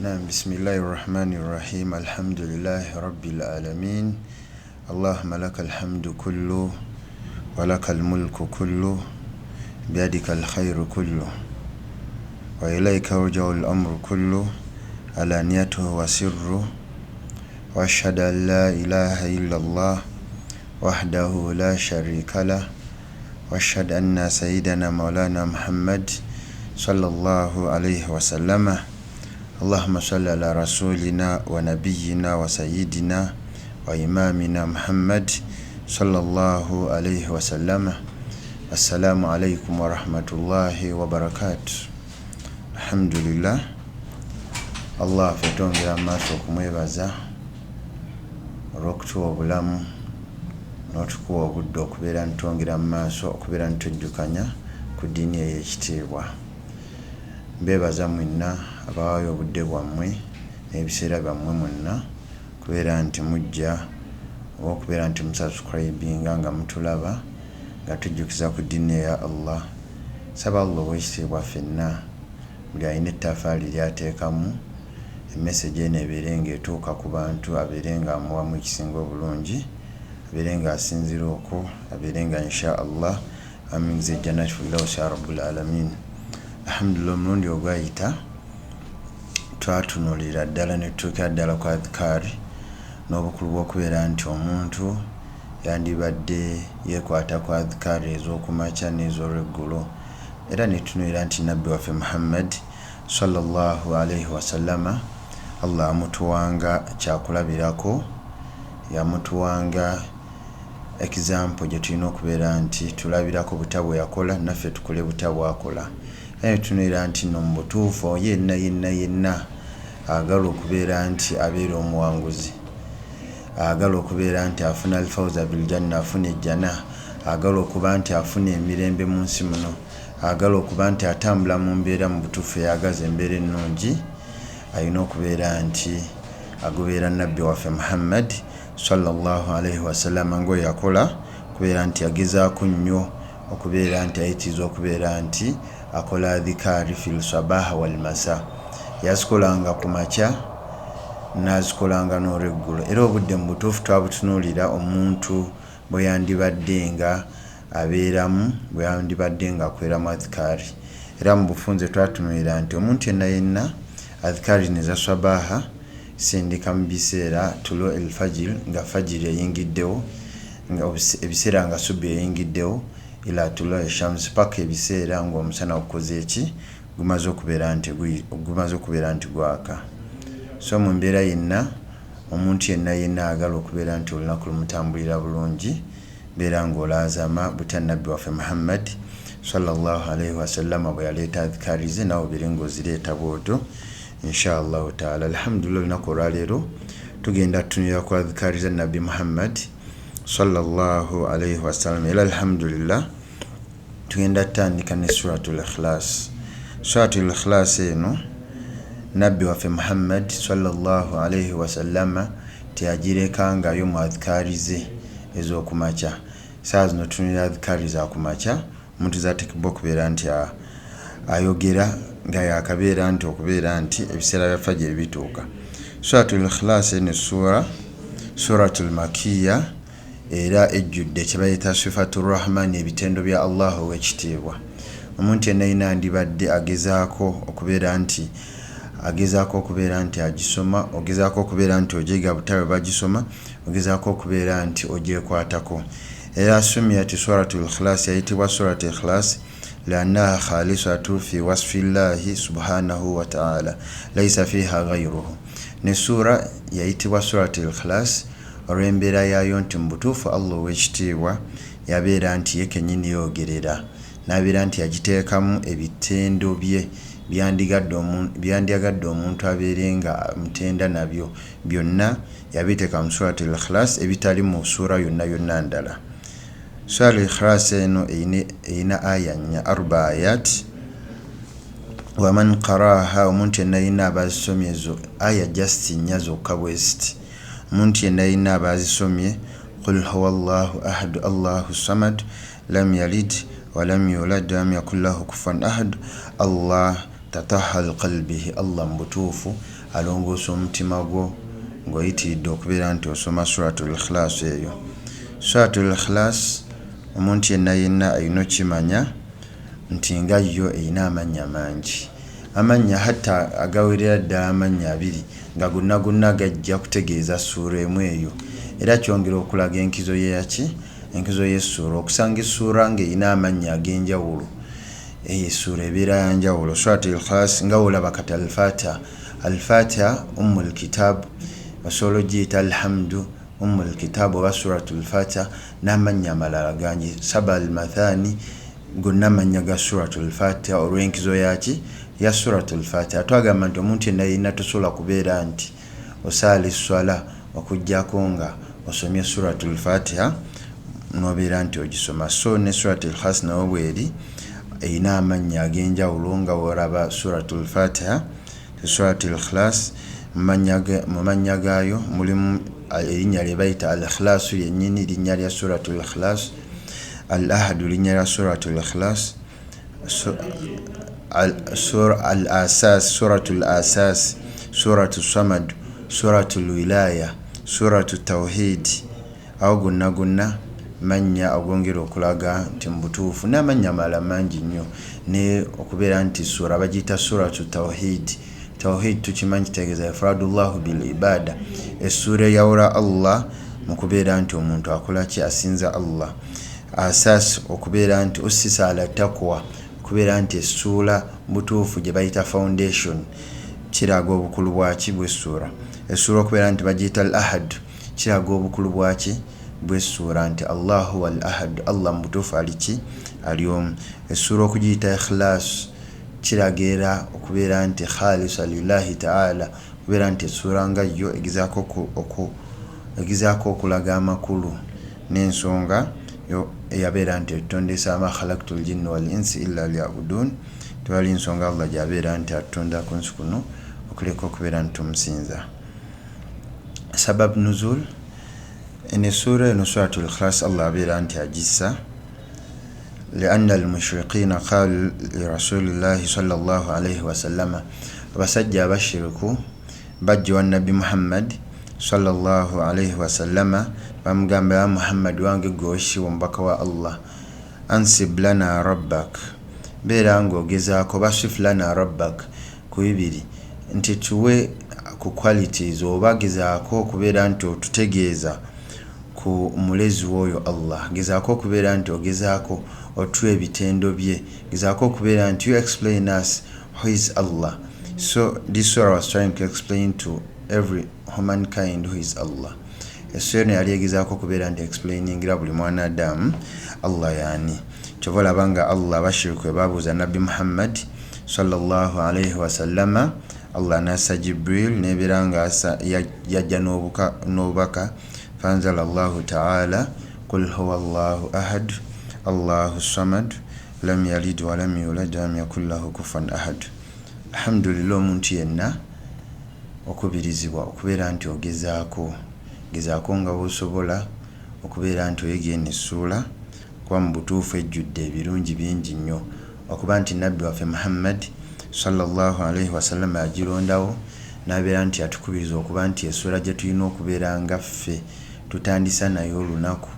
نعم بسم الله الرحمن الرحيم الحمد لله رب العالمين اللهم لك الحمد كله ولك الملك كله بيدك الخير كله وإليك يرجع الأمر كله علانيته وسره وأشهد أن لا إله إلا الله وحده لا شريك له وأشهد أن سيدنا مولانا محمد صلى الله عليه وسلم اللهم صل على رسولنا ونبينا وسيدنا وإمامنا محمد صلى الله عليه وسلم السلام عليكم ورحمة الله وبركاته الحمد لله الله فتونgira maaso okumwebaza olw'okutuwa obulamu n'otukuwa obudde okubeera ntwongera mu maaso okubeera ntujjukanya ku ddiini ey'ekitiibwa. Mbebaza mwenna abawaayo obudde bwammwe n'ebiseera byammwe mwenna kubeera nti mujja oba okubeera nti musubscribinga nga mutulaba nga tujjukiza ku ddiini ya Allah. Saba Allah ow'ekitiibwa ffenna buli alina ettaffaali lyateekamu emesegi eno ebeere ng'etuuka ku bantu, abeere nga amuwamu ekisinga obulungi, abeere nga asinzira okwo, abeere nga insha Allah amingiza ejjannati firdawsi ya rabbul alamin. Alhamdulillah, omulundi ogwayita twatunuulira ddala ne tutuukira ddala ku adhikaari n'obukulu bw'okubeera nti omuntu yandibadde yeekwata ku adhikaari ez'okumakya n'ez'olweggulo, era ne tunuulira nti nabbi waffe Muhammad sallallahu alaihi wasallama Allah amutuwanga kyakulabirako, yamutuwanga example gye tulina okubeera nti tulabirako butabwe yakola naffe tukole butabwe akola. Naye tunuulira nti no mu butuufu yenna agala okubeera nti abeera omuwanguzi, agala okubeera nti afuna alfawza biljanna, afuna ejjana, agala okuba nti afuna emirembe mu nsi muno, agala okuba nti atambula mu mbeera mu butuufu eyagaza embeera ennungi, alina okubeera nti agoberera nabbi waffe Muhammad sallallahu alaihi wasallam ng'oyo yakola, kubeera nti yagezaako nnyo okubeera nti ayitiriza okubeera nti akola adhikaari fil sabaha wal masa, yazikolanga ku makya n'azikolanga n'olweggulo. Era obudde mu butuufu twabutunuulira omuntu bwe yandibadde nga abeeramu, bwe yandibadde nga akweramu adhikaari. Era mu bufunze twatunuulira nti omuntu yenna adhikaari neza sabaha sindika mu biseera tulo el fajiri, nga fajiri eyingiddewo, nga ebiseera nga subi eyingiddewo, ila tulo eshamsi paka ebiseera ng'omusana gukoze eki gumaze okubeera nti gwaka. So mu mbeera yenna omuntu yenna agala okubeera nti olunaku lumutambulira bulungi, beera ng'olaazama butannabbi waffe Muhammad sallallahu alaihi wasallam bwe yaleeta adhikaari ze nawe obeere ng'ozireeta bw'otyo insha Allahu taala. Alhamdulillah, olunaku olwaleero tugenda tutunulira ku adhikaari za nabbi Muhammad sallallahu alaihi wasallam. Era alhamdulillah tugenda tutandika ne suratul ikhlas. Suratul ikhlas eno nabbi waffe Muhammad sallallahu alaihi wasallama teyagirekangayo mu adhikaari ze ez'okumakya. Saa zino tutunulira adhikaari za kumakya omuntu zateekebwa okubeera nti ayogera nga yakabeera nti okubeera nti ebiseera bya fajiri bituuka. Suratul ikhlas eno suratul makiya, era ejjudde kye bayita sifatur rahman, ebitendo bya Allah ow'ekitiibwa. Omuntu yenna andibadde agezaako okubeera nti agisoma, ogezaako okubeera nti ojeega butabe bagisoma, ogezaako okubeera nti ogyekwatako. Era sumiyat suratul ikhlas, yayitibwa suratul ikhlas لأنها خالصة في وصف الله سبحانه وتعالى ليس فيها غيره. نسورة يأتي سورة الإخلاص olw'embeera yaayo nti mu butuufu Allah ow'ekitiibwa yabeera nti ye kennyini yoogerera, n'abeera nti yagiteekamu ebitendo bye byandyagadde omuntu abeere nga mutenda nabyo byonna yabiteeka mu suratul ikhlas ebitali mu suura yonna ndala. Sura al-Ikhlas eno eyina aya 4 ayat. Waman qaraaha, omuntu yenna abazisomye ezo aya just 4 zokka bweziti, omuntu yenna abazisomye qul huwa Allahu ahad Allahu samad lam yalid wa lam yulad wa lam yakul lahu kufuwan ahad Allah tatahhal qalbihi, Allah mbutuufu alongoosa omutima gwo ng'oyitiridde okubeera nti osoma suratul ikhlas eyo. Suratul ikhlas omuntu yenna alina okimanya nti nga yo erina amannya mangi, amannya hatta agawerera ddala amannya 2 nga gonna gajja kutegeeza ssuura emu eyo, era kyongera okulaga enkizo enkizo y'essuura. Okusanga essuura ng'erina amannya ag'enjawulo, eyo essuura ebeera yanjawulo. Suratul ikhlas nga olaba kati al-Fatiha ummul kitab, basobola ogiyita alhamdu ummul kitab oba suratul Fatiha, n'amannya amalala gangi, saba al-mathani, gonna amannya ga suratul Fatiha olw'enkizo ya suratul Fatiha. Twagamba nti omuntu yenna tosobola kubeera nti osaala esswala okuggyako nga osomye suratul Fatiha n'obeera nti ogisoma. So ne suratul ikhlas nawo bweri erina amannya ag'enjawulo nga woraba suratul Fatiha. Suratul ikhlas mu mannya gaayo mulimu erinnya lye bayita al-ikhlasu lyennyini, linnya lya suratul ikhlas, al-ahadu linnya lya suratul ikhlas, al-asas suratul asas, suratul samad, suratul wilaya, suratul tawhid. Awo gonna mannya agongera okulaga nti mubutuufu, n'amannya amalala mangi nnyo, ne okubeera nti sura bagiyita suratul tawhid. Tawhid tukimanyi kitegeeza ifradullahu bil ibada, essura eyawula Allah mu kubeera nti omuntu akola ki, asinza Allah. Asas okubeera nti ussisa ala taqwa, okubeera nti essura butuufu gye bayita foundation, kiraga obukulu bwaki bw'essura. Essura okubeera nti bagiyita al-ahad, kiraga obukulu bwaki bw'essura, nti Allahu wal ahad, Allah mubutuufu ali omu. Essura okugiyita ikhlas, kirageera okubeera nti khalisa lillahi ta'ala, okubeera nti essura nga yo egezaako okulaga amakulu n'ensonga eyabeera nti etondesa ma khalaqtul jinna wal insi illa liya'budun. Tewali nsonga Allah gyabeera nti atonda ku nsi kuno okuleka okubeera nti tumusinza. Sabab nuzul ene sura eno suratul ikhlas Allah abeera nti agissa لأن المشرقين قالوا لرسول الله صلى الله عليه وسلم abasajja abashiriku bajja wa Nabi Muhammad sallallahu alayhi wasallam bamugamba ya Muhammad wange goshi omubaka wa Allah, ansib lana rabbak, beera ng'ogezaako basif lana rabbak ku bibiri, nti tuwe ku qualities oba gezaako okubeera nti otutegeeza ku mulezi w'oyo Allah, gezaako okubeera nti ogezaako otuwa ebitendo bye, gezaako okubeera nti you explain us who is Allah. So this surah was trying to explain to every humankind who is Allah. Essurah yali egezaako okubeera nti explainingira buli mwanadamu Allah yani. Kyova olaba nga Allah bashiriku babuuza Nabi Muhammad sallallahu alayhi wasallama, Allah nassa Jibril nebeera nga yajja n'obubaka fanzala Allahu ta'ala qul huwa Allahu ahad Allahu samad lam yalid wa lam yulad wa lam yakul lahu kufuwan ahad. Alhamdulillah, omuntu yenna okubirizibwa okubeera nti ogezaako nga bw'osobola okubeera nti oyiga eno essura, kuba mu butuufu ejjudde ebirungi bingi nnyo, okuba nti nabbi waffe Muhammad sallallahu alayhi wasallam agirondawo n'abeera nti atukubiriza okuba nti essura gye tulina okubeera nga ffe tutandisa nayo olunaku,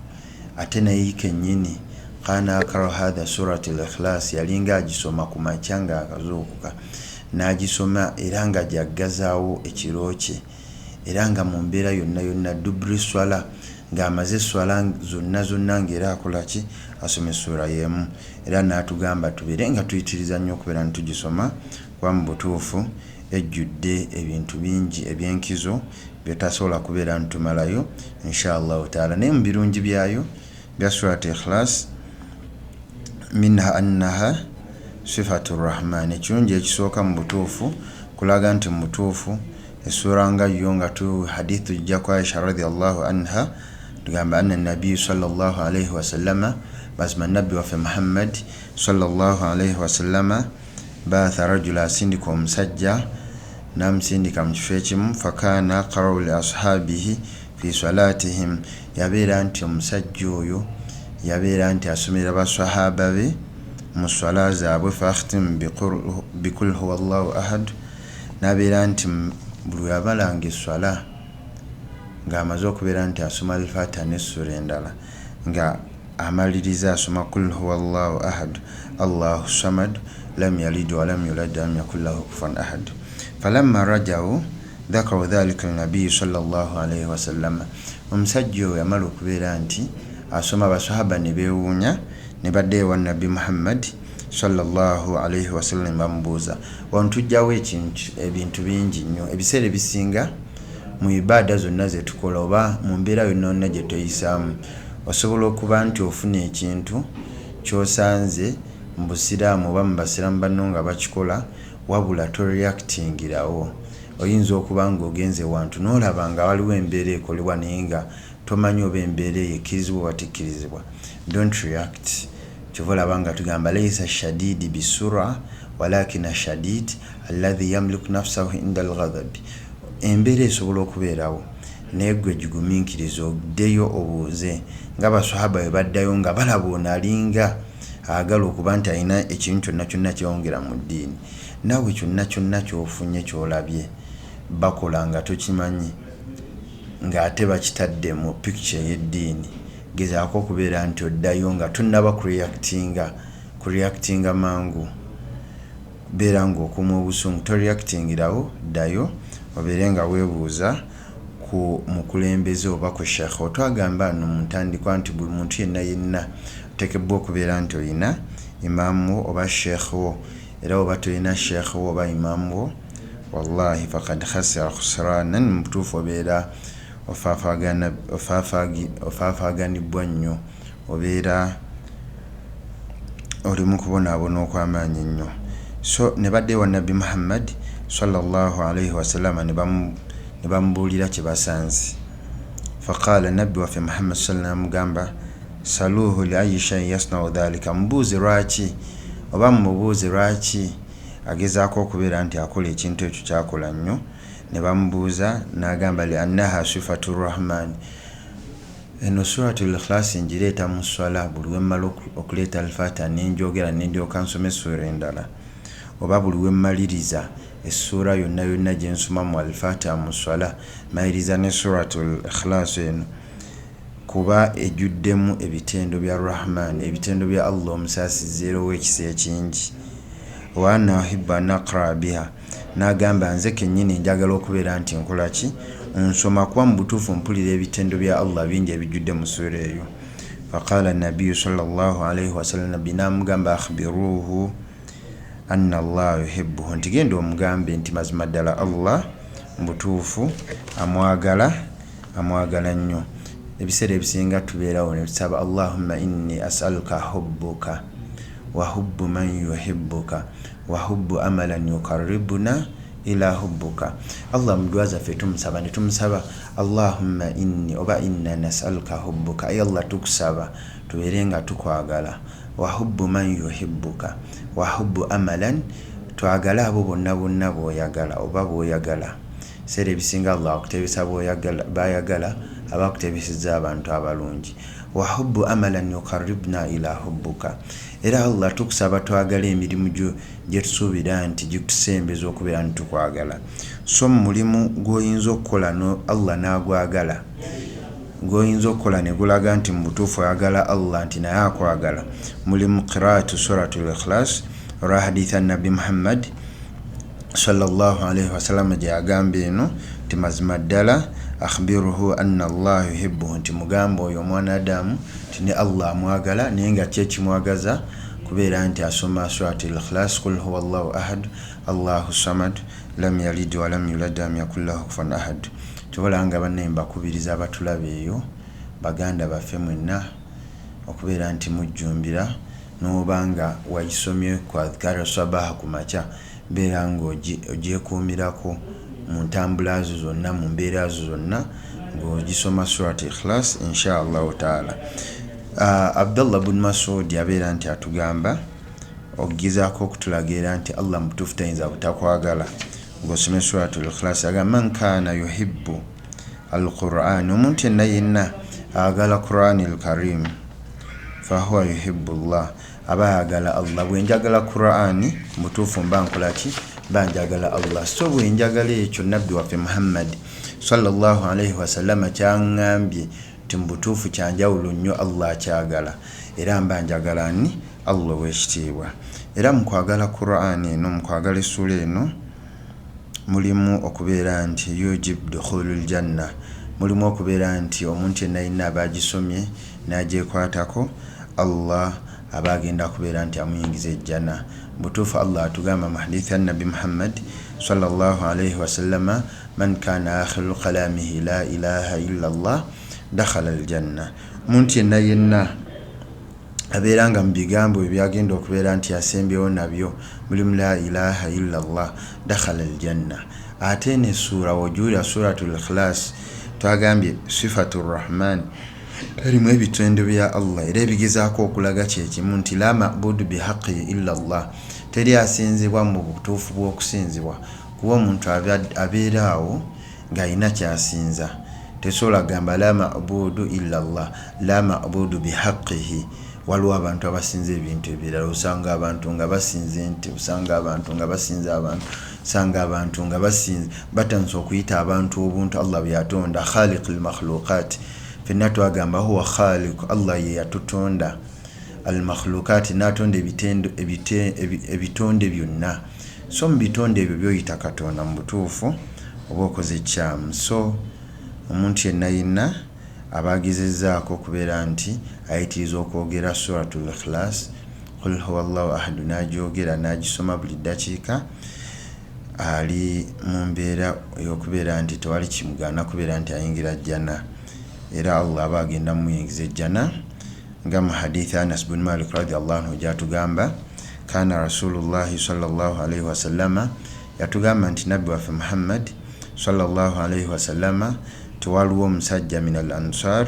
ate naye kennyini kana akara hadha suratul ikhlas yalinga agisoma ku makya nga akazuukuka, n'agisoma era nga jaggazaawo ekiro kye, era nga mu mbeera yonna dubri swala, ng'amaze swala zonna ng'era akola ki, asoma essura y'emu. Era n'atugamba tubeere nga tuyitiriza nnyo okubeera nti tugisoma, kuba mu butuufu ejjudde ebintu bingi eby'enkizo byetasobola kubeera nti tumalayo inshallah ta'ala. Naye mu birungi byayo bya suratul ikhlas, minha annaha sifatur rahman, ekirungi ekisooka mu butuufu kulaga nti mu butuufu essura nga yo nga tu hadithu jja kwa Aisha radhiyallahu anha tugamba anna nabi sallallahu alayhi wasallama, basma nabbi waffe Muhammad sallallahu alayhi wasallama baatha rajula, asindika omusajja n'amusindika mu kifo ekimu, fakana qara'u li ashabihi fi salatihim, yabeera nti omusajja oyo yabeera nti asomera basahaba be mu swala zaabwe, fakhtim bikul huwa Allahu ahad, n'abeera nti buli abalanga esswala ng'amaze okubeera nti asoma al-Fatiha n'essura endala nga amaliriza asoma kul huwa Allahu ahad Allahu samad lam yalid wa lam yulad wa lam yakul lahu kufuwan ahad. Falamma raja'u dhakaru dhalika an-nabiy sallallahu alayhi wa sallam. Omusajja oyo yamala okubeera nti asoma abasahaba ne beewuunya ne badde ewa Nabbi Muhammad sallallahu alayhi wa sallam bamubuuza wantujjawo ebintu bingi nnyo ebiseera ebisinga mu ibaada zonna ze tukola oba mu mbeera yonna gye tuyisaamu osobola okuba nti ofuna ekintu ky'osanze mu busiraamu oba mu basiraamu banno nga bakikola wabula toreactingirawo. Oyinza okuba ng'ogenze wantu n'olaba nga waliwo embeera ekolebwa naye nga tomanyi oba embeera eyo ekkirizibwa oba tekkirizibwa. Don't react. Kyova olaba nga tugamba laysa shadidi bisura walakina shadid alladhi yamliku nafsahu inda al-ghadabi. Embeera esobola okubeerawo naye gwe gigumiikiriza oddeyo obuuze ng'abasahaba bwe baddayo nga balaba ono alinga agala okuba nti alina ekintu kyonna kyonna kyongera mu ddiini. Naawe kyonna kyonna ky'ofunye ky'olabye bakola nga tokimanyi ng'ate bakitadde mu picture y'eddiini gezaako okubeera nti oddayo nga tonnaba kureactinga mangu. Beera ng'okuma obusungu toreactingirawo ddayo obeere nga weebuuza ku mukulembeze oba ku sheekh. Otwagamba no mu ntandikwa nti buli muntu yenna oteekebbwa okubeera nti olina imaamu oba sheekh wo, era oba tolina sheekh wo oba imaamu wo wallahi faqad khasira khusranan mu butuufu obeera ofaafaganibwa nnyo, obeera oli mu kubonaabona okw'amaanyi nnyo. So ne badde wa Nabbi Muhammad sallallahu alayhi wa sallam ne bamubuulira kye basanze. Faqala Nabbi waffe Muhammad sallallahu mugamba saluhu li ayi shay'in yasna'u dhalika, mubuuze lwaki oba mumubuuze lwaki agezaako okubeera nti akola ekintu ekyo kyakola nnyo. Ne bamubuuza n'agamba li annaha sifatu rahman. Eno suratul ikhlas ngireeta mu swala buli wemmala okuleeta al-Fatiha nenjogera nendyoka nsoma essura endala oba buli wemmaliriza essura yonna gye nsoma mu al-Fatiha mu swala maliriza ne suratul ikhlas eno kuba ejjuddemu ebitendo bya Rahman, ebitendo bya Allah omusaasizi w'ekisa ekingi. Wa ana uhibbu an aqra biha, n'agamba nze kennyini njagala okubeera nti nkola ki nsoma kuba mu butuufu mpulira ebitendo bya Allah bingi ebijjudde mu sura eyo. Faqala an-nabiyyu sallallahu alayhi wa sallam, nabbi n'amugamba akhbiruhu anna Allah yuhibbuhu, nti genda omugambe nti mazima ddala Allah mu butuufu amwagala nnyo. Ebiseera ebisinga tubeerawo ne tusaba Allahumma inni as'aluka hubbuka wa hubbu man yuhibbuka wa hubbu amalan yuqarribuna ila hubbuka. Allah mudwa zaffe tumusaba ne tumusaba Allahumma inni oba inna nas'aluka hubbuka, ay Allah tukusaba tubeere nga tukwagala, wa hubbu man yuhibbuka wa hubbu amalan, twagala abo bonna b'oyagala oba b'oyagala. Seera ebisinga Allah akutebesa bayagala aba akutebesezza abantu abalungi. Wa hubbu amalan yuqarribuna ila hubbuka, era Allah tukusaba twagala emirimu gye tusuubira nti gitusembeza okubeera nti tukwagala. So mulimu gw'oyinza okukola Allah n'agwagala, gw'oyinza okukola ne gulaga nti mu butuufu oyagala Allah nti naye akwagala, mulimu qiraatu suratul ikhlas olwa haditha Nabbi Muhammad sallallahu alayhi wa sallam gye yagamba eno nti mazima ddala akhbiruhu anna Allah yuhibbuhu, nti mugamba oyo omwanadamu nti ne Allah amwagala naye nga kye kimwagaza kubeera nti asoma suratul ikhlas qul huwa Allahu ahad Allahu samad lam yalid wa lam yulad wa lam yakul lahu kufuwan ahad. Tubalanga banne mbakubiriza abatulaba eyo baganda baffe mwenna okubeera nti mujjumbira n'obanga wayisomye ku adhkar sabaha ku makya beera ng'ogyekuumirako mu ntambula zo zonna mu mbeera zo zonna ng'ogisoma suratul ikhlas insha Allahu taala. Abdullah bin Mas'ud yabeera nti atugamba okugezaako okutulagira nti Allah mutuufu tayinza butakwagala ng'osoma suratul ikhlas. Agamba man kaana yuhibbu al-Qur'an, omuntu yenna agala Qur'anil Karim fahuwa yuhibbu Allah, aba ayagala Allah. Bwe njagala Qur'ani mutuufu mba nkola ki banjagala Allah. So bwe njagala ekyo nabbi waffe Muhammad sallallahu alaihi wasallam kyangambye timbutuufu kyanjawulo nnyo Allah kyagala, era mbanjagala ni Allah w'ekitiibwa. Era mu kwagala Qur'an eno, mu kwagala essula eno, mulimu okubeera nti yujib dukhulul janna, mulimu okubeera nti omuntu yenna yenna abagisomye n'agyekwatako Allah aba agenda kubeera nti amuyingiza ejjana. Butuufu Allah atugamba mu hadithi ya Nabi Muhammad sallallahu alaihi wasallama, man kana akhiru kalamihi la ilaha illa Allah dakhala aljanna. Omuntu yenna yenna abeera nga mu bigambo ebyagenda okubeera nti asembyewo nabyo mulimu la ilaha illa Allah dakhala aljanna. Ate ne sura wajula suratul ikhlas twagambye sifatur rahman erimu ebitende bya Allah, era ebigezaako okulaga kyekimu nti la ma'budu bihaqqi illa Allah, teri asinzibwa mu butuufu bw'okusinzibwa kuba omuntu abeeraawo ng'alina kyasinza. Tesobola gamba la ma'budu illa Allah, la ma'budu bihaqqihi. Waliwo abantu abasinza ebintu ebirala, osanga abantu nga basinza ente, osanga abantu nga basinza abantu, osanga abantu nga basinza batansa okuyita abantu obuntu Allah bye yatonda. Khaliqul makhluqat, fenna twagamba huwa khaliq, Allah ye yatutonda. Al makhluqat, natonda ebitonde byonna. So mu bitonde ebyo byoyita Katonda mu butuufu oba okoze ekyamu. So omuntu yenna yenna abagezezzaako okubeera nti ayitiriza okwogera suratul ikhlas qul huwallahu ahad n'agyogera n'agisoma buli ddakiika, ali mu mbeera ey'okubeera nti tewali kimugaana kubeera nti ayingira jjana, era Allah aba agenda muyingiza ejjana. Nga mu hadithi Anas bin Malik radiyallahu anhu gyatugamba, kana rasulullahi sallallahu alaihi wasallama, yatugamba nti nabbi waffe Muhammad sallallahu alaihi wasallama tewaliwo omusajja min al ansar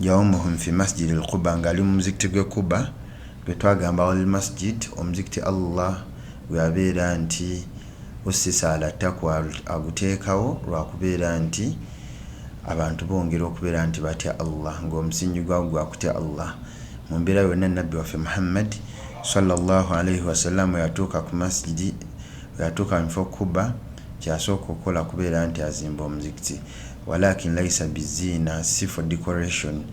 yaumuhum fi masjid al Quba, ngali mu muzikiti gwe Quba gwe twagamba wal masjid, omuzikiti Allah gwe abeera nti usisa ala taqwa, aguteekawo lwakubeera nti abantu bongera okubeera nti batya Allah, ng'omusingi gwago gwakutya Allah. Mu mbeera yonna nabbi waffe Muhammad sallallahu alaihi wasallam yatuuka ku masjidi, yatuuka mu kifo Quba, kyasooka okukola kubeera nti azimba omuzikiti. Walakin laisa bizina, si for decoration,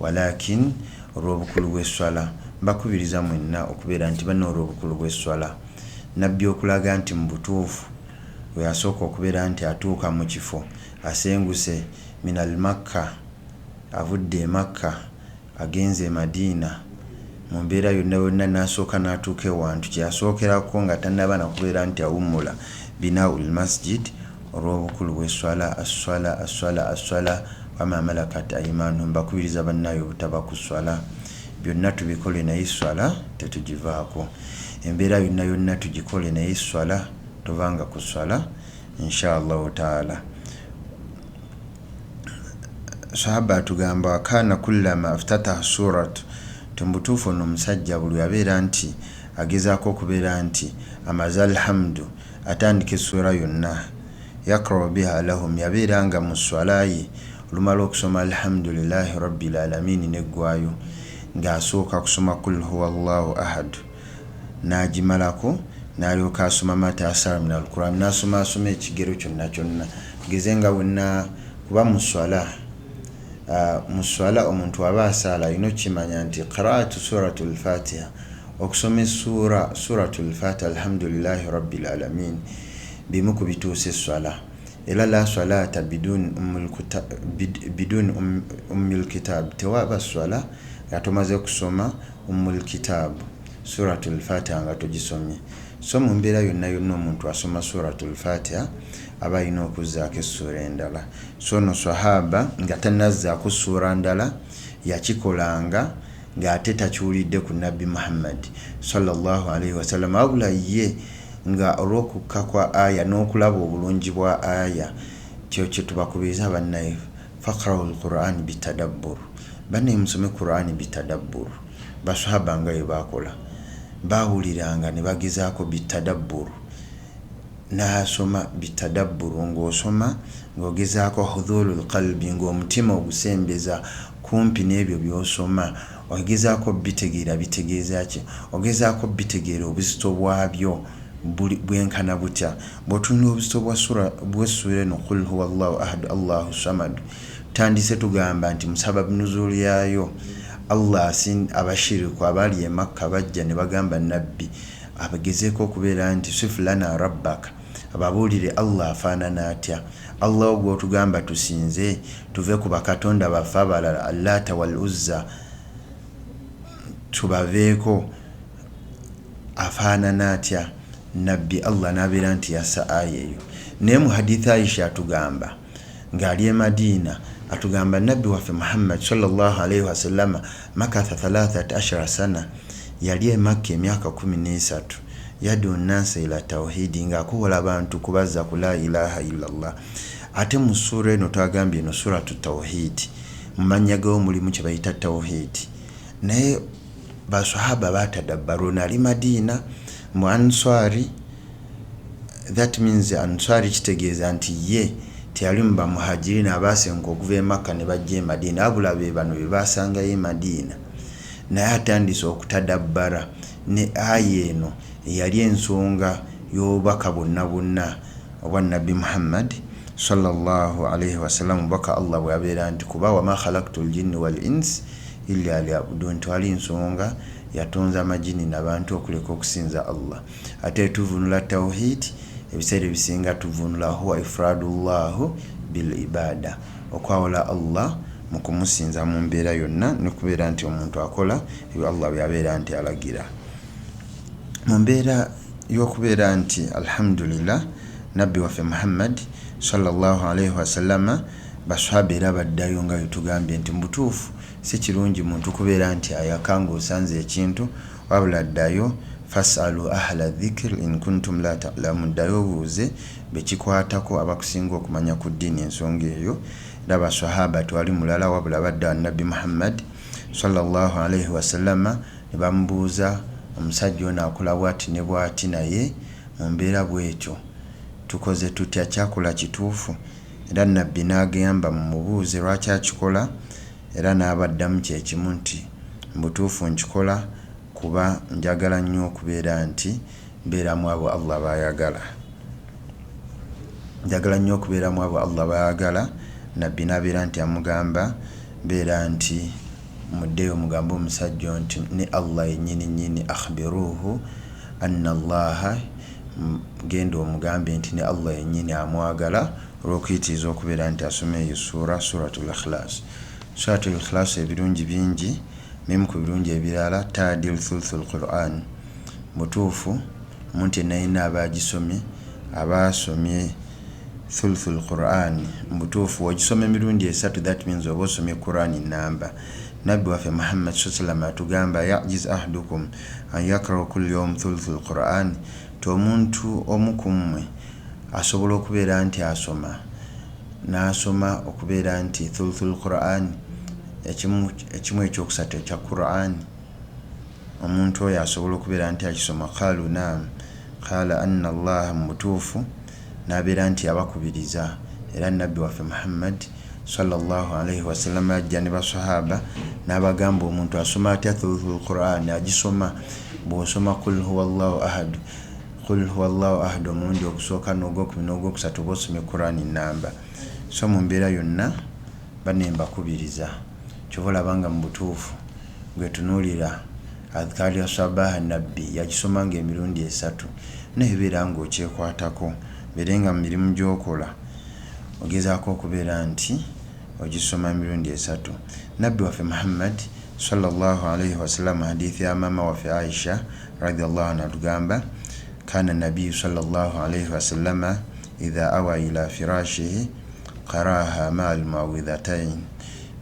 walakin olw'obukulu bw'esswala. Mbakubiriza mwenna okubeera nti banna olw'obukulu bw'esswala. Nabbi okulaga nti mu butuufu we yasooka okubeera nti atuuka mu kifo, asenguse minal Makka, avudde e Makka agenze e Madina, mu mbeera yonna yonna n'asooka n'atuuka ewantu kyeyasookerako nga tannaba nakubeera nti awummula binaul masjid olw'obukulu bw'esswala. Asswala wama malakat aymanuhum. Mbakubiriza bannaayo obutaba ku sswala. Byonna tubikole naye esswala tetugivaako. Embeera yonna yonna tugikole naye esswala tovanga ku sswala inshallah taala. Sahaba atugamba wakana kullama aftataha suratu, tumbutuufu ono omusajja buli abeera nti agezaako okubeera nti amaze alhamdu atandika essura yonna, yakrau biha lahum, yabeera nga mu sswala ye olumala okusoma alhamdulillahi rabbil alamin neggwayo ng'asooka kusoma kul huwallahu ahad, n'agimalako n'alyoka asoma mata asara min al-Qur'an, n'asoma ekigero kyonna kyonna. Tugeze nga wonna kuba mu sswala omuntu aba asaala alina okukimanya nti qiraatu suratul fatiha, okusoma suratul fatiha alhamdulillahi rabbil alamin bimu ku bituusa esswala. Era la salata bidun ummul kitab, tewaba sswala nga tomaze kusoma ummul kitab suratul fatiha nga togisomye. So mu mbeera yonna yonna omuntu asoma suratul fatiha aba alina okuzzaako essura endala. So no sahaba nga tannazzaako ssura ndala yakikolanga ng'ate takiwulidde ku nabbi Muhammad sallallahu alaihi wasallam, wabula ye nga olw'okukka kwa aya n'okulaba obulungi bwa aya, kyo kye tubakubiriza bannaye, faqra'u al-Qur'an bitadabbur, bannaye musome Qur'ani bitadabbur. Basahaba nga bwe baakola, baawuliranga ne bagezaako bitadabbur, n'asoma bitadabbur, ng'osoma ng'ogezaako hudhulul qalbi, ng'omutima ogusembeza kumpi n'ebyo by'osoma, ogezaako bitegeera bitegeeza ki, ogezaako bitegeera obuzito bwabyo bwenkana butya. Bw'otunula obuzito bw'essura eno qul huwa allahu ahad allahu samad, tandise tugamba nti musababu nuzulu yayo Allah abashiriku abali e Makka bajja ne bagamba nabbi abagezeeko okubeera nti sif lana rabbaka, ababuulire Allah afaanana atya. Allah ogwo otugamba tusinze tuve ku bakatonda baffe abalala Allata wal Uzza, tubaveeko afaanana atya. Nabbi Allah n'abeera nti yassa aya eyo. Naye mu hadithi Aisha atugamba ng'ali e Madina, atugamba nabbi waffe Muhammad sallallahu alaihi wasallam makatha 13 sana, yali e Makka emyaka 13, yadu nasa ila tawhidi, ng'akuwola abantu kubaza ku la ilaha illallah. Ate mu sura eno twagambye eno suratu tawhidi, mu mannya gawo mulimu kye bayita tawhidi. Naye basahaba batadabbaruna ali Madina mu Answari, that means Answari kitegeeza nti ye teyali mu bamuhajirina abaasenga okuva e Makka ne bajja e Madina, abula be bano be baasangayo e Madina. Naye atandise okutadabbara ne aya eno eyali ensonga y'obubaka bwonna obwa Nabbi Muhammad sallallahu alaihi wasallam. Mubaka Allah bw'abeera nti kuba wama khalaqtul jinni wal insi illa liya'budun, twali nsonga yatonza amajini n'abantu okuleka okusinza Allah. Ate tuvunula tawhid, ebiseera ebisinga tuvunula huwa ifradullahu bil ibada, okwawola Allah mu kumusinza mu mbeera yonna n'okubeera nti omuntu akola ebyo Allah byabeera nti alagira. Mu mbeera y'okubeera nti alhamdulillah nabbi waffe Muhammad sallallahu alaihi wasallama basahaba era baddayo nga yetugambye nti mubutuufu si kirungi muntu kubeera nti ayakanga osanze ekintu, wabula ddayo fasalu ahla dhikr in kuntum la ta'lamun, ddayo buuze bekikwatako abakusinga okumanya ku ddiini ensonga eyo. Era basahaba twali mulala wabula badda nabbi Muhammad sallallahu alaihi wasallama ne bamubuuza omusajja ono akola bwati ne bwati, naye mu mbeera bwetyo tukoze tutya, kyakola kituufu? Era nabbi n'agamba mumubuuze lwaki akikola, era n'abaddamu kyekimu nti mbutuufu nkikola kuba njagala nnyo okubeera nti mbeeramu abo Allah baayagala, njagala nnyo okubeeramu abo Allah baayagala. Nabbi n'abeera nti amugamba beera nti muddeyo mugambe omusajja nti ne Allah yennyini akhbiruhu anna Allaha, genda omugambe nti ne Allah yennyini amwagala, olw'okuyitiriza okubeera nti asoma eyo suratul ikhlas. Suratul ikhlas ebirungi bingi, memu ku birungi ebirala ta'dil thuluthul Qur'an, mutuufu omuntu yenna abagisomye abasomye thuluthul Qur'an mutuufu ogisoma emirundi 3, that means oba osomye Qur'an namba. Nabbi waffe Muhammad sallallahu alaihi wasallam atugamba yajiz ahdukum an yakra kulli yawm thuluthul Qur'an, omuntu omu ku mmwe asobola okubeera nti asoma n'asoma okubeera nti thuluthul Qur'an, ekimu ekyokusatu ekya Qur'an, omuntu oyo asobola okubeera nti akisoma. Qalu naam qala anna Allah, mutuufu n'abeera nti abakubiriza. Era nabbi waffe Muhammad sallallahu alaihi wasallam ajja ne basahaba n'abagamba omuntu asoma atya thuluthul Qur'an, agisoma bw'osoma qul huwa allahu ahad, qul huwa allahu ahad omulundi okusooka n'ogwokubiri n'ogwokusatu bw'osomye Qur'an namba. So mu mbeera yonna bane mbakubiriza, kyova olabanga mu butuufu gwe tunuulira adhkari ya sabaha nabbi yagisomanga emirundi 3, naye beera ng'okyekwatako, beerenga mu mirimu gy'okola ogezaako okubeera nti ogisoma emirundi 3. Nabbi waffe Muhammad sallallahu alaihi wasallam hadithi ya mama waffe Aisha radhiyallahu anha tugamba kana nabiyyu sallallahu alaihi wasallam idha awa ila firashihi qaraha ma'al mawidhatayn,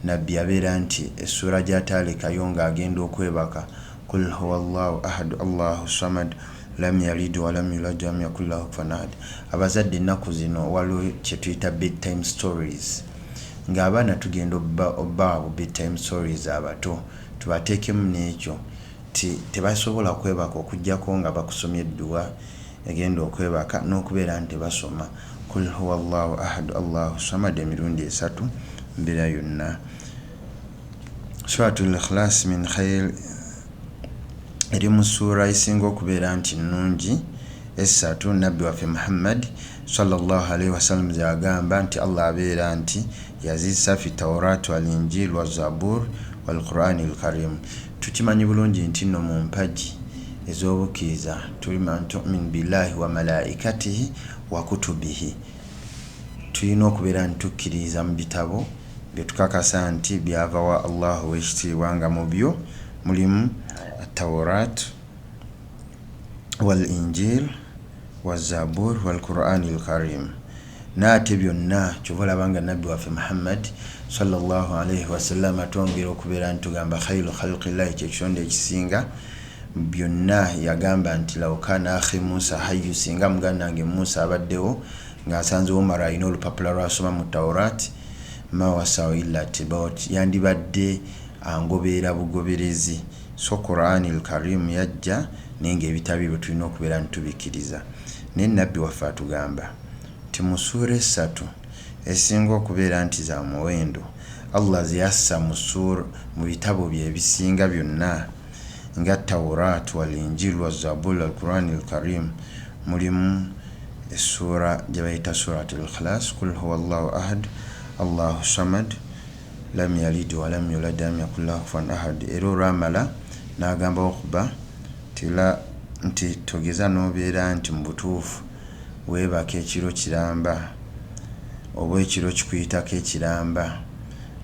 nabbi abeera nti essura gy'ataalekayo ng'agenda okwebaka qul huwa allahu ahad allahu samad lam yalid wa lam yulad wa lam yakul lahu kufuwan ahad. Abazadde ennaku zino waliwo kye tuyita bedtime stories, ng'abaana tugenda obbaabo bedtime stories abato tubateekemu n'ekyo tebasobola kwebaka okuggyako nga bakusomye edduwa egenda okwebaka n'okubeera nti basoma qul huwa allahu ahad allahu samad emirundi 3 mbeera yonna. Suratul ikhlas min khair eri mu sura esinga okubeera nti nnungi esatu nabbi waffe Muhammad sallallahu alaihi wasallam zagamba nti Allah abeera nti yazisa fi Tawrat wal Injil wa Zabur wal Quran al Karim. Tukimanyi bulungi nti no mu mpaji ez'obukkiriza tulima tu'min billahi wa malaikatihi wa kutubihi, tulina okubeera ntukkiriza mu bitabo byetukakasa nti byava wa Allah w'ekitiibwa nga mu byo mulimu Tawrat wal Injil wa Zabur wal Quran al Karim. Naate byonna kyobalabanga nabbi waffe Muhammad sallallahu alaihi wasallam atwongera okubeera ntugamba khairu khalqillahi, kyekitonde ekisinga byonna. Yagamba nti lawkana akhi Musa hayyu, singa muganda wange Musa abaddewo ng'asanzewo mara alina olupapula lwasoma mu Tawrat ma wasawo illa tibaot, yandibadde angoberera bugoberezi. So Quran al Karim yajja nenga ebitabo bye tulina okubeera ntubikiriza. Ne nabbi waffe atugamba nti mu sura esatu esinga okubeera nti za muwendo Allah ziyassa mu bitabo bye ebisinga byonna nga Tawrat wal Injil wa Zabur wal Quran al Karim mulimu essura gye bayita suratul Ikhlas, kul huwa Allahu ahad Allahu samad lam yalid wa lam yulad wa lam yakul lahu kufuwan ahad. Era olwamala n'agamba okuba nti togeza n'obeera nti mu butuufu weebaka ekiro kiramba oba ekiro kikuyitako ekiramba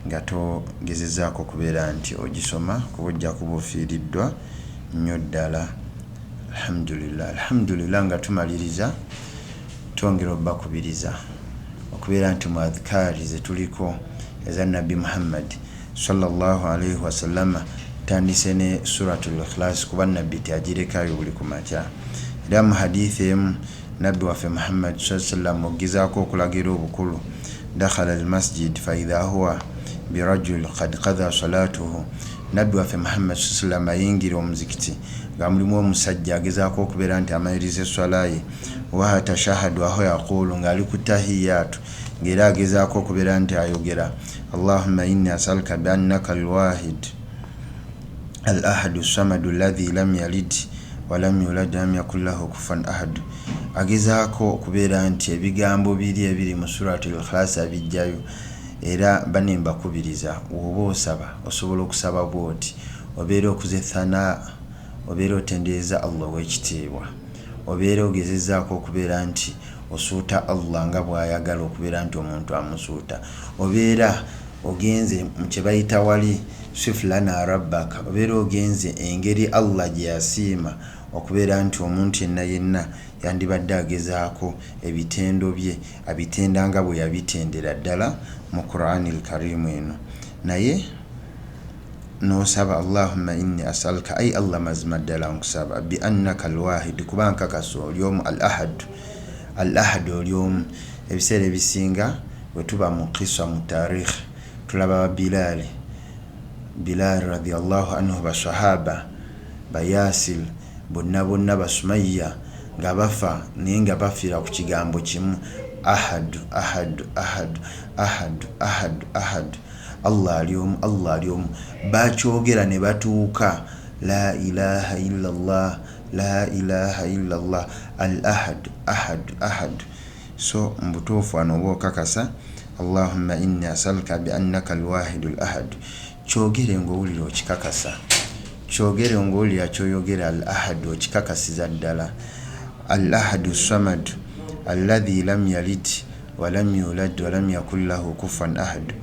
nga togezezaako okubeera nti ogisoma kuba ojja kuba ofiiriddwa nnyo ddala. Alhamdulillah nga tumaliriza twongera obbakubiriza okubeera nti mu adhikaari ze tuliko eza nabbi Muhammad sallallahu alaihi wasallama tandise ne suratul Ikhlas kuba nabbi teagirekayo buli kumakya. Era mu hadithi emu nabbi waffe Muhammad sallallahu alaihi wasallam ogezaako okulagira obukulu dakhala al masjid fa idha huwa birajul qad qadha salatuhu. Nabbi waffe Muhammad sallallahu alaihi wasallam ayingira omuzikiti nga mulimu omusajja agezaako okubeera nti amaliriza esswala ye, wa tashahadu aho yaqulu ng'ali ku tahiyatu ng'era agezaako okubeera nti ayogera Allahumma inni as'aluka bi annaka al-wahid al-ahadu samadu alladhi lam yalid wa lam yulad wa lam yakul lahu kufuwan ahad. Agezaako okubeera nti ebigambo biri ebiri mu suratul Ikhlas abijjayo. Era banemba kubiriza oba osaba osobola okusaba bwoti, obeera okuzethana, obeera otendeeza Allah w'ekitiibwa, obeera ogezezaako okubeera nti osuuta Allah nga bw'ayagala okubeera nti omuntu amusuuta, obeera ogenze mu kye bayita wali siflana rabbaka, obeera ogenze engeri Allah gye yasiima okubeera nti omuntu yenna yandibadde agezaako ebitendo bye abitenda nga bwe yabitendera ddala mu Quran al Karim eno. Naye n'osaba Allahumma inni as'aluka, ay Allah mazima ddala nkusaba bi annaka al-wahid, kuba nkakasa oli omu, al-ahad oli omu. Ebiseera ebisinga bwe tuba mu qissa mu tarikh tulaba Bilal radiyallahu anhu, basahaba bayasir bonna basumayya nga bafa naye nga bafiira ku kigambo kimu ahad ahad ahad ahad ahad ahad, Allah ali omu. Bakyogera ne batuuka la ilaha illallah la ilaha illallah al ahad ahad ahad. So mbutuufu wano oba okakasa Allahumma inni as'aluka bi annaka al-wahid al-ahad, kyogere ng'owulira okikakasa, kyogere ng'owulira kyoyogera al-ahad okikakasiza ddala. Al-ahadu samad alladhi lam yalid wa lam yulad wa lam yakul lahu kufuwan ahad.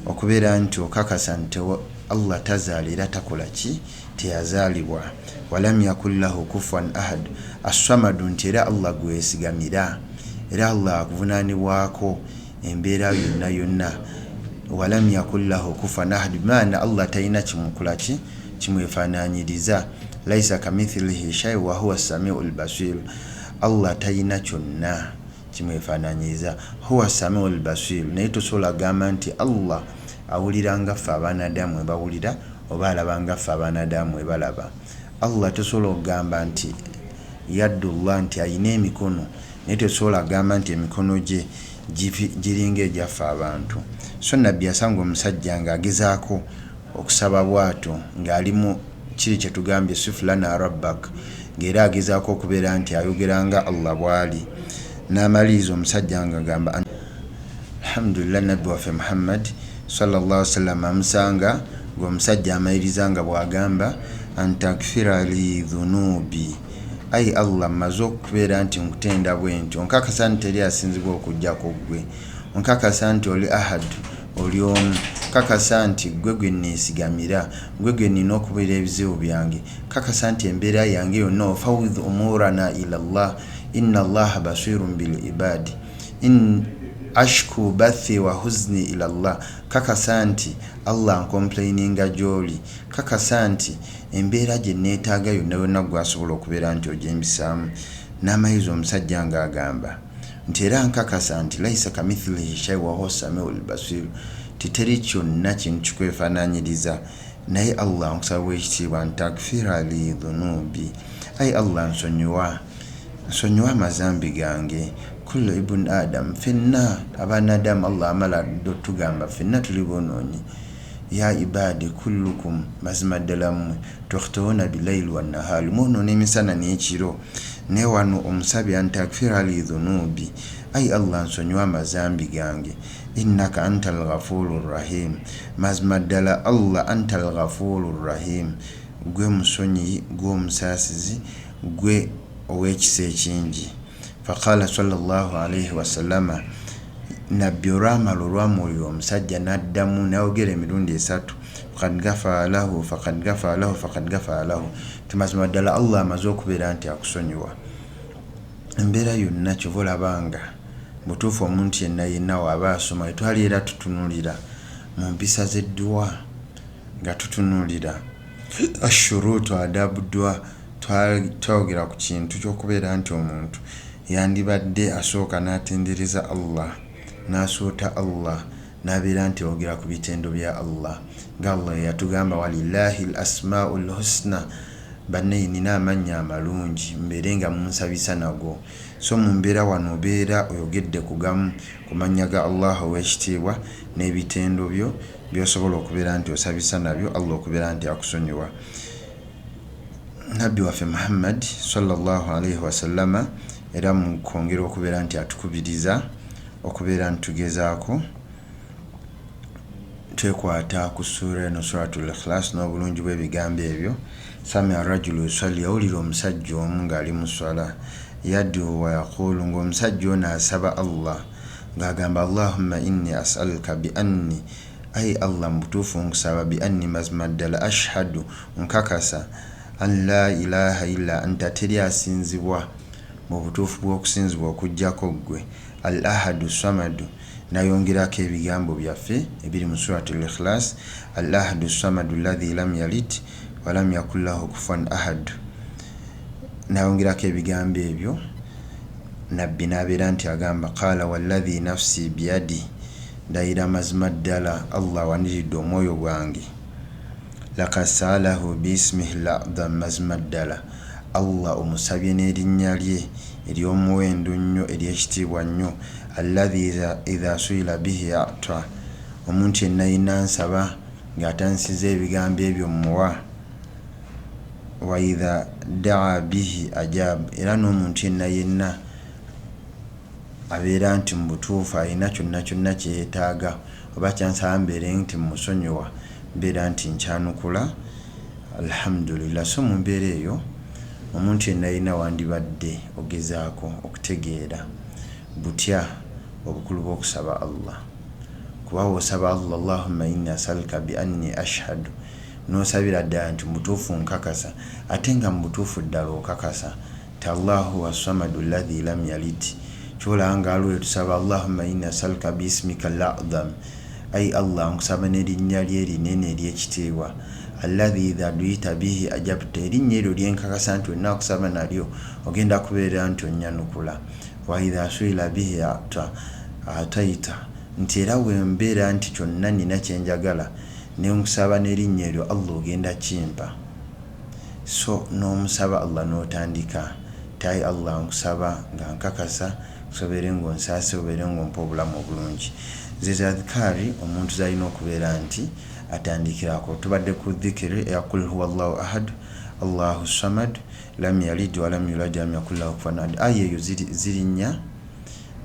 Okubeera nti okakasa nti Allah tazaalira takola ki teyazaalibwa, wa lam yakul lahu kufuwan ahad. As-samadu nti era Allah gwesigamira, era Allah akuvunaanibwako embeera yonna. Wa lam yakul lahu kufuwan ahad maana Allah talina kimukola ki kimwefaanaanyiriza. Laisa kamithlihi shay wa huwa as-sami'ul basir. Allah talina kyonna kimwefaanaanyiriza, huwa as-sami'ul basir. Naye tosobola gamba nti Allah awulira nga ffe abaanadamu bawulira oba alaba nga ffe abaanadamu balaba. Allah tosobola okugamba nti yaddullah nti ayina emikono, naye tosobola gamba nti emikono gye giringa egyaffe abantu. So nabbi yasanga omusajja ng'agezaako okusaba bwato ng'alimu kiri kye tugambye siflana rabbak, ng'era agezaako okubeera nti ayogeranga Allah bw'ali. N'amaliriza omusajja nga agamba alhamdulillah nabbi waffe Muhammad sallallahu alaihi wasallam amusanga ng'omusajja amaliriza nga bw'agamba antakfira li dhunubi, ayi Allah mmaze okubeera nti nkutenda bwe nti onkakasa nti teri asinzibwa okujjako ggwe, onkakasa nti oli ahad, oli omu, kakasa nti gwe neesigamira, gwe nina okubeera ebizibu byange, kakasa nti embeera yange yonna ofawidh umurana ila Allah inna Allaha basirun bil ibadi ashku bathi wa huzni ila Allah, kakasa nti Allah nkomplaininga gy'oli, kakasa nti embeera gye neetaaga yonna yonna gwasobola okubeera nti ogyembisaamu. N'amayiza omusajja nga agamba nti era nkakasa nti laisa kamithlihi shay wa huwa samiul basir, titeri kyonna kintu kikwefaananyiriza, naye Allah nkusaba ekitiibwa ntakfira li dhunubi, ayi Allah nsonyiwa amazambi gange, kullu ibn adam fenna abaana adamu Allah amala tugamba fenna tuli bonoonyi, ya ibadi kullukum mazima ddala mmwe tukhtuuna bilayli wannahari mwonoona emisana n'ekiro, naye wano omusabye antakfira li dhunubi, ayi Allah nsonyiwa amazambi gange, innaka antal ghafurur rahim, mazima ddala Allah antal ghafurur rahim, gwe musonyi gwe omusaasizi gwe ow'ekisa ekingi. Faqala sallallahu alaihi wasallama, nabbi olwamala olwamulira omusajja n'addamu n'ayogera emirundi esatu, faqad ghafara lahu, timazima ddala Allah amaze okubeera nti akusonyiwa. Embeera yonna kyova olabanga butuufu omuntu yenna waba asoma, twali era tutunulira mu mpisa z'edduwa nga tutunulira ashuruutu adabu dduwa, twayogera ku kintu ky'okubeera nti omuntu yandibadde asooka n'atendereza Allah, n'asuuta Allah, n'abeera nti ogera ku bitendo bya Allah, nga Allah yatugamba walillahi al-asmaul husna, banne nina amannya amalungi mbeere nga munsabisa nago. So mu mbeera wano obeera oyogedde ku gamu ku mannya ga Allah ow'ekitiibwa n'ebitendo byo by'osobola okubeera nti osabisa nabyo Allah okubeera nti akusonyiwa. Nabbi waffe Muhammad sallallahu alaihi wasallama era mu kwongera okubeera nti atukubiriza okubeera nti tugezaako twekwata ku sura eno suratul ikhlas n'obulungi bw'ebigambo ebyo. Samia rajulu yusalli, yawulira omusajja omu ng'ali mu swala, yaddu wa yaqulu, ng'omusajja ono asaba Allah ng'agamba Allahumma inni as'aluka bi anni, ayi Allah mubutuufu nkusaba bi anni mazima ddala ashhadu nkakasa an la ilaha illa anta, teri asinzibwa mu butuufu bw'okusinzibwa okujjako ggwe, al ahadu samadu, nayongerako ebigambo byaffe ebiri mu suratul ikhlas, al ahadu samadu alladhi lam yalid walam yakul lahu kufuwan ahad, nayongerako ebigambo ebyo. Nabbi n'abeera nti agamba qala walladhi nafsi biyadi, ndayira mazima ddala Allah waniridde omwoyo gwange, laqad sa'alahu bismihi al-a'zam, mazima ddala Allah omusabye n'erinnya lye ery'omuwendo nnyo ery'ekitiibwa nnyo, alladhi idha suila bihi a'ta, omuntu yenna yinansaba ng'atansiza ebigambo ebyo muwa, wa idha daa bihi ajab, era n'omuntu yenna abeera nti mu butuufu alina kyonna kye yeetaaga oba kyansaba mbeere nti musonyiwa, mbeera nti nkyanukula, alhamdulillah. So mu mbeera eyo omuntu yenna wandibadde ogezaako okutegeera butya obukulu bw'okusaba Allah, kuba wosaba Allah Allahumma inni as'aluka bi anni ashhadu, n'osabira ddala nti mutuufu nkakasa, ate nga mu butuufu ddala okakasa ti Allahu was-samadu alladhi lam yalid, kyolanga alwe tusaba Allahumma inni as'aluka bismika al-a'zam, ayi Allah nkusaba n'erinnya lye erinene ery'ekitiibwa, alladhi idha duita bihi ajabta, erinnya eryo lyenkakasa nti wenna okusaba nalyo ogenda kubeera nti onnyanukula, wa idha suila bihi ataita, nti era wembeera nti kyonna nina kyenjagala nenkusaba n'erinnya eryo Allah ogenda kimpa. So n'omusaba Allah n'otandika tayi Allah nkusaba nga nkakasa kusobere ng'onsaase obeere ng'ompa obulamu obulungi. Ze adhikari omuntu zalina okubeera nti atandikirako. Tubadde ku dhikiri eya qul huwa Allahu ahad, Allahu samad lam yalid wa lam yulad wa lam yakul lahu kufuwan ahad. Aya eyo ziri nnya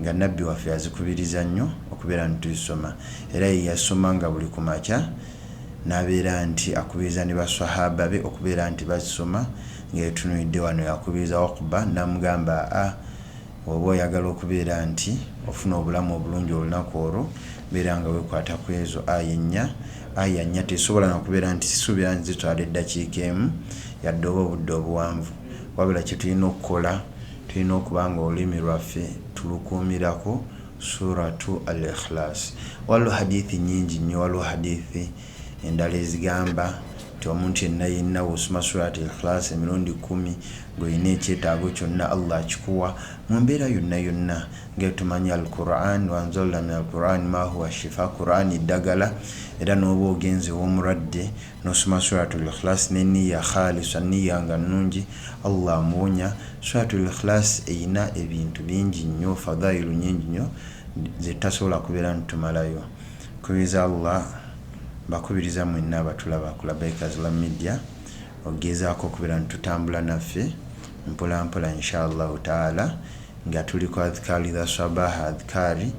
nga nabbi waffe azikubiriza nnyo okubeera nti tuyisoma, era ye yasoma nga buli ku makya n'abeera nti akubiriza ne baswahaba be okubeera nti bazisoma. Ng'etunuulidde wano yakubiriza Uqba n'amugamba oba oyagala okubeera nti ofuna obulamu obulungi olunaku olwo beera nga weekwata ku ezo aya nnya tesobola nokubeera nti sisuubira nti zitwala eddakiika emu yadde oba obudde obuwanvu, wabula kye tulina okukola tulina okuba nga olulimi lwaffe tulukuumirako suratu al-Ikhlas. Waliwo hadithi nyingi nnyo, waliwo hadithi endala ezigamba nti omuntu yenna w'osoma suratu al-Ikhlas emirundi 10 ng'olina ekyetaago kyonna Allah akikuwa mu mbeera yonna. Ng'etumanyi al-Quran wanzalna min al-Quran ma huwa shifa, Quran eddagala, era n'oba ogenze w'omulwadde n'osoma suratu al-Ikhlas n'enniya khalisa, nniya nga nnungi, Allah amuwonya. Suratu al-Ikhlas eyina ebintu bingi nnyo, fadailu nyingi nnyo zetasobola kubeera nitumalayo. Kubiriza Allah, bakubiriza mwenna abatulaba ku Labbaika Islam Media ogezaako okubeera nitutambula naffe mpola mpola inshallah taala, nga tuli ku adhkari za sabaha, adhkari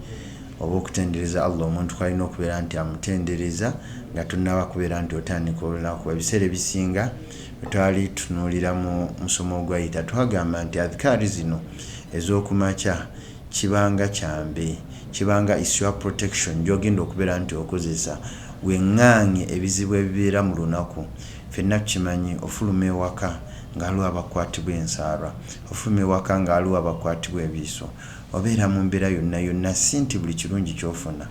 oba okutendereza Allah omuntu kwalina okubeera nti amutendereza nga tunaba kubeera nti otandika olunaku. Ebiseera ebisinga twali tunuulira mu musomo ogwayita twagamba nti adhkari zino ez'okumakya kibanga kyambe, kibanga isua protection gyogenda okubeera nti okozesa wengange ebizibu ebibeera mu lunaku. Ffenna tukimanyi ofuluma ewaka ng'aliwo abakwatibwa ensaara, ofuluma ewaka ng'aliwo abakwatibwa ebiiso, obeera mu mbeera yonna si nti buli kirungi kyofuna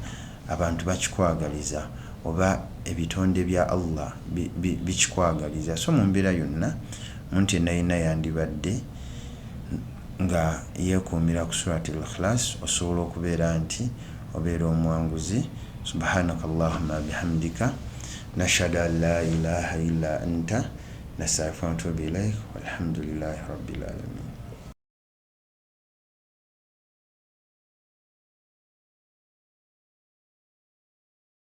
abantu bakikwagaliza oba ebitonde bya Allah bikikwagaliza. So mu mbeera yonna omuntu yenna yandibadde nga yeekuumira ku surati al-Ikhlas osobola okubeera nti obeera omwanguzi. Subhanaka Allahumma bihamdika nashhadu an la ilaha illa anta nastaghfiruka wa natubu ilayk walhamdulillahi rabbil alamin.